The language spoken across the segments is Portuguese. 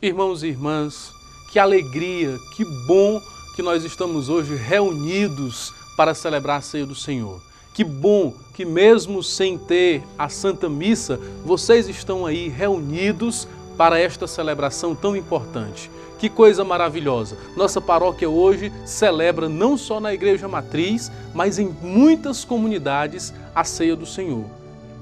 Irmãos e irmãs, que alegria, que bom que nós estamos hoje reunidos para celebrar a ceia do Senhor. Que bom que mesmo sem ter a Santa Missa, vocês estão aí reunidos para esta celebração tão importante. Que coisa maravilhosa! Nossa paróquia hoje celebra não só na Igreja Matriz, mas em muitas comunidades a ceia do Senhor.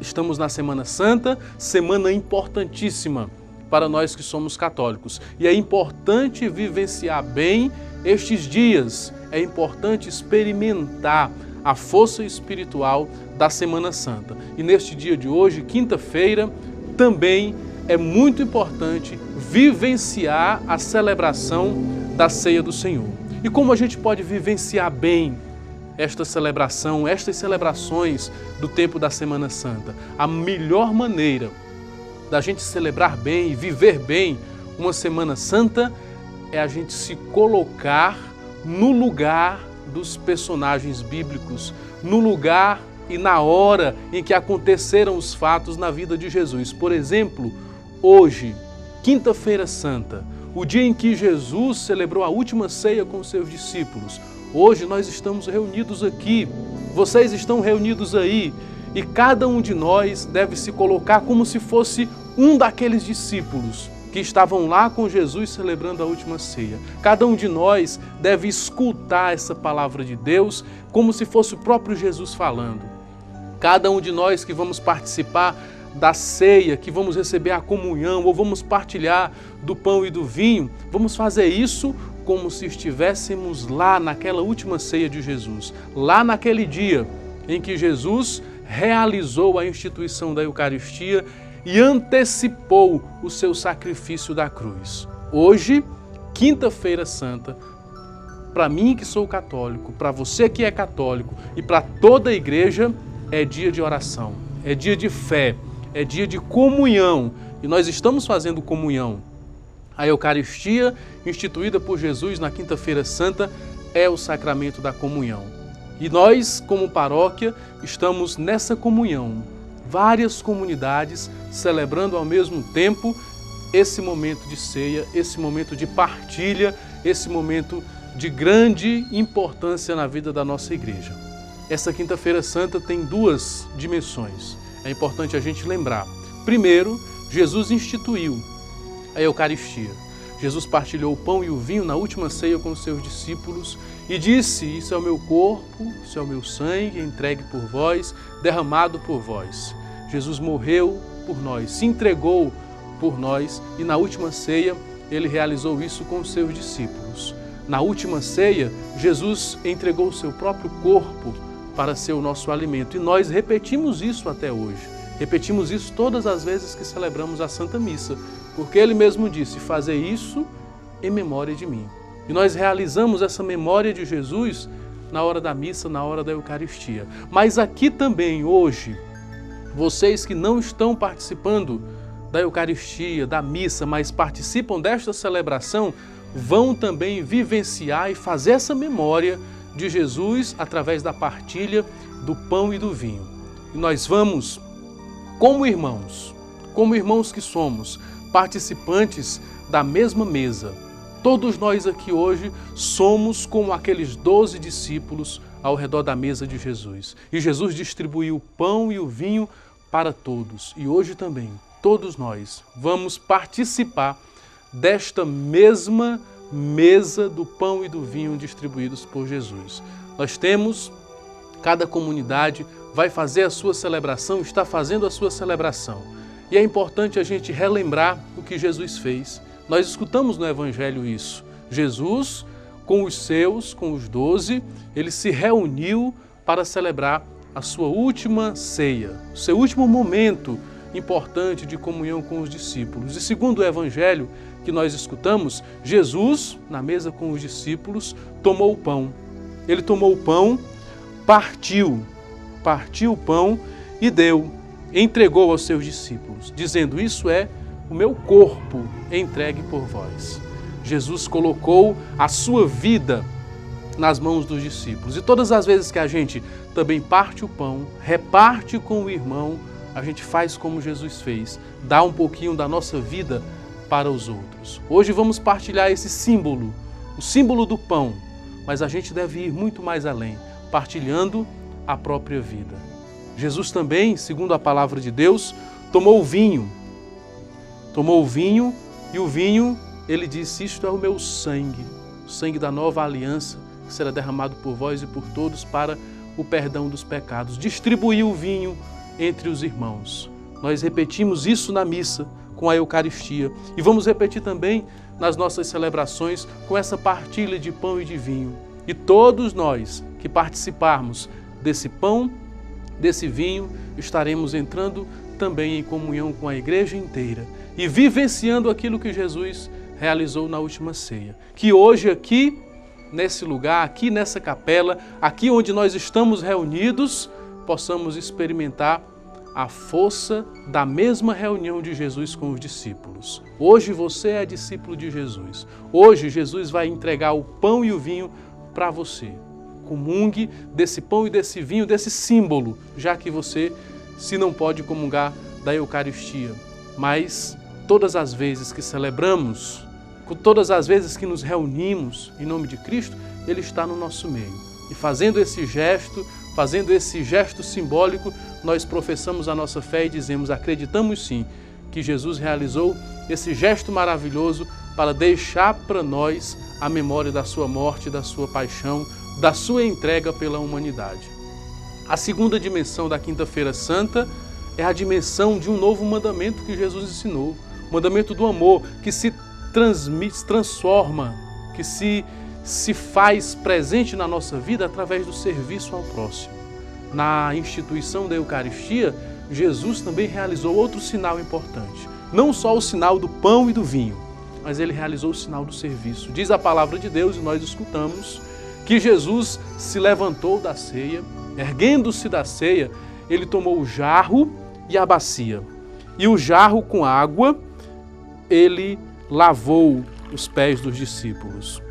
Estamos na Semana Santa, semana importantíssima para nós que somos católicos. E é importante vivenciar bem estes dias, é importante experimentar a força espiritual da Semana Santa. E neste dia de hoje, quinta-feira, também é muito importante vivenciar a celebração da Ceia do Senhor. E como a gente pode vivenciar bem esta celebração, estas celebrações do tempo da Semana Santa? A melhor maneira da gente celebrar bem e viver bem uma Semana Santa é a gente se colocar no lugar dos personagens bíblicos, no lugar e na hora em que aconteceram os fatos na vida de Jesus. Por exemplo, hoje, Quinta-feira Santa, o dia em que Jesus celebrou a última ceia com seus discípulos. Hoje nós estamos reunidos aqui, vocês estão reunidos aí, e cada um de nós deve se colocar como se fosse um daqueles discípulos que estavam lá com Jesus celebrando a última ceia. Cada um de nós deve escutar essa palavra de Deus como se fosse o próprio Jesus falando. Cada um de nós que vamos participar da ceia, que vamos receber a comunhão ou vamos partilhar do pão e do vinho, vamos fazer isso como se estivéssemos lá naquela última ceia de Jesus, lá naquele dia em que Jesus realizou a instituição da Eucaristia e antecipou o seu sacrifício da cruz. Hoje, Quinta-feira Santa, para mim que sou católico, para você que é católico e para toda a igreja, é dia de oração, é dia de fé, é dia de comunhão. E nós estamos fazendo comunhão. A Eucaristia, instituída por Jesus na Quinta-feira Santa, é o sacramento da comunhão. E nós, como paróquia, estamos nessa comunhão. Várias comunidades celebrando ao mesmo tempo esse momento de ceia, esse momento de partilha, esse momento de grande importância na vida da nossa igreja. Essa Quinta-feira Santa tem duas dimensões. É importante a gente lembrar. Primeiro, Jesus instituiu a Eucaristia. Jesus partilhou o pão e o vinho na última ceia com os seus discípulos e disse: isso é o meu corpo, isso é o meu sangue, entregue por vós, derramado por vós. Jesus morreu por nós, se entregou por nós e na última ceia ele realizou isso com os seus discípulos. Na última ceia, Jesus entregou o seu próprio corpo para ser o nosso alimento e nós repetimos isso até hoje. Repetimos isso todas as vezes que celebramos a Santa Missa, porque ele mesmo disse: fazer isso em memória de mim. E nós realizamos essa memória de Jesus na hora da missa, na hora da Eucaristia. Mas aqui também, hoje, vocês que não estão participando da Eucaristia, da missa, mas participam desta celebração, vão também vivenciar e fazer essa memória de Jesus através da partilha do pão e do vinho. E nós vamos, como irmãos que somos, participantes da mesma mesa. Todos nós aqui hoje somos como aqueles 12 discípulos ao redor da mesa de Jesus. E Jesus distribuiu o pão e o vinho para todos. E hoje também, todos nós vamos participar desta mesma mesa do pão e do vinho distribuídos por Jesus. Nós temos, cada comunidade vai fazer a sua celebração, está fazendo a sua celebração. E é importante a gente relembrar o que Jesus fez. Nós escutamos no Evangelho isso. Jesus, com os seus, com os 12, ele se reuniu para celebrar a sua última ceia, o seu último momento importante de comunhão com os discípulos. E segundo o Evangelho que nós escutamos, Jesus, na mesa com os discípulos, tomou o pão. Ele tomou o pão, partiu o pão e deu, entregou aos seus discípulos, dizendo: isso é o meu corpo entregue por vós. Jesus colocou a sua vida nas mãos dos discípulos. E todas as vezes que a gente também parte o pão, reparte com o irmão, a gente faz como Jesus fez, dá um pouquinho da nossa vida para os outros. Hoje vamos partilhar esse símbolo, o símbolo do pão, mas a gente deve ir muito mais além, partilhando a própria vida. Jesus também, segundo a palavra de Deus, tomou o vinho e o vinho, ele disse, isto é o meu sangue, o sangue da nova aliança, que será derramado por vós e por todos para o perdão dos pecados. Distribuiu o vinho entre os irmãos. Nós repetimos isso na missa, com a Eucaristia, e vamos repetir também nas nossas celebrações com essa partilha de pão e de vinho. E todos nós que participarmos desse pão, desse vinho, estaremos entrando também em comunhão com a igreja inteira e vivenciando aquilo que Jesus realizou na última ceia. Que hoje aqui, nesse lugar, aqui nessa capela, aqui onde nós estamos reunidos, possamos experimentar a força da mesma reunião de Jesus com os discípulos. Hoje você é discípulo de Jesus. Hoje Jesus vai entregar o pão e o vinho para você. Comungue desse pão e desse vinho, desse símbolo, já que você se não pode comungar da Eucaristia. Mas todas as vezes que celebramos, todas as vezes que nos reunimos em nome de Cristo, Ele está no nosso meio. E fazendo esse gesto simbólico, nós professamos a nossa fé e dizemos, acreditamos sim, que Jesus realizou esse gesto maravilhoso para deixar para nós a memória da sua morte, da sua paixão, da sua entrega pela humanidade. A segunda dimensão da Quinta-feira Santa é a dimensão de um novo mandamento que Jesus ensinou, o mandamento do amor, que se transforma, que se faz presente na nossa vida através do serviço ao próximo. Na instituição da Eucaristia, Jesus também realizou outro sinal importante. Não só o sinal do pão e do vinho, mas ele realizou o sinal do serviço. Diz a palavra de Deus, e nós escutamos, que Jesus se levantou da ceia, erguendo-se da ceia, ele tomou o jarro e a bacia. E o jarro com água, ele lavou os pés dos discípulos.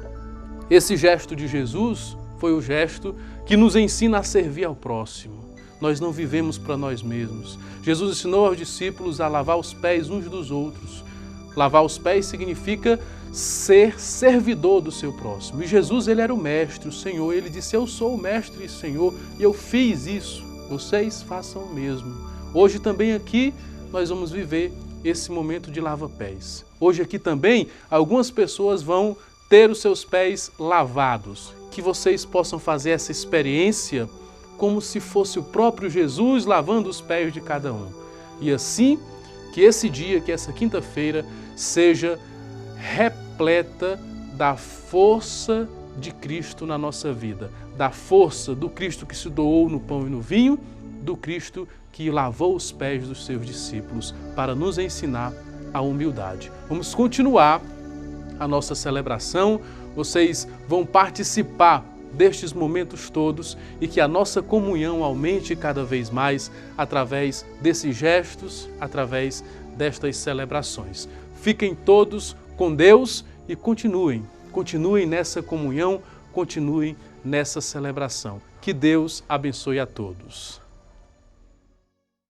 Esse gesto de Jesus foi o gesto que nos ensina a servir ao próximo. Nós não vivemos para nós mesmos. Jesus ensinou aos discípulos a lavar os pés uns dos outros. Lavar os pés significa ser servidor do seu próximo. E Jesus, ele era o mestre, o Senhor. Ele disse, eu sou o mestre e Senhor, e eu fiz isso. Vocês façam o mesmo. Hoje também aqui nós vamos viver esse momento de lava-pés. Hoje aqui também algumas pessoas vão ter os seus pés lavados. Que vocês possam fazer essa experiência como se fosse o próprio Jesus lavando os pés de cada um. E assim, que esse dia, que essa quinta-feira, seja repleta da força de Cristo na nossa vida, da força do Cristo que se doou no pão e no vinho, do Cristo que lavou os pés dos seus discípulos para nos ensinar a humildade. Vamos continuar a nossa celebração, vocês vão participar destes momentos todos e que a nossa comunhão aumente cada vez mais através desses gestos, através destas celebrações. Fiquem todos com Deus e continuem nessa comunhão, continuem nessa celebração. Que Deus abençoe a todos.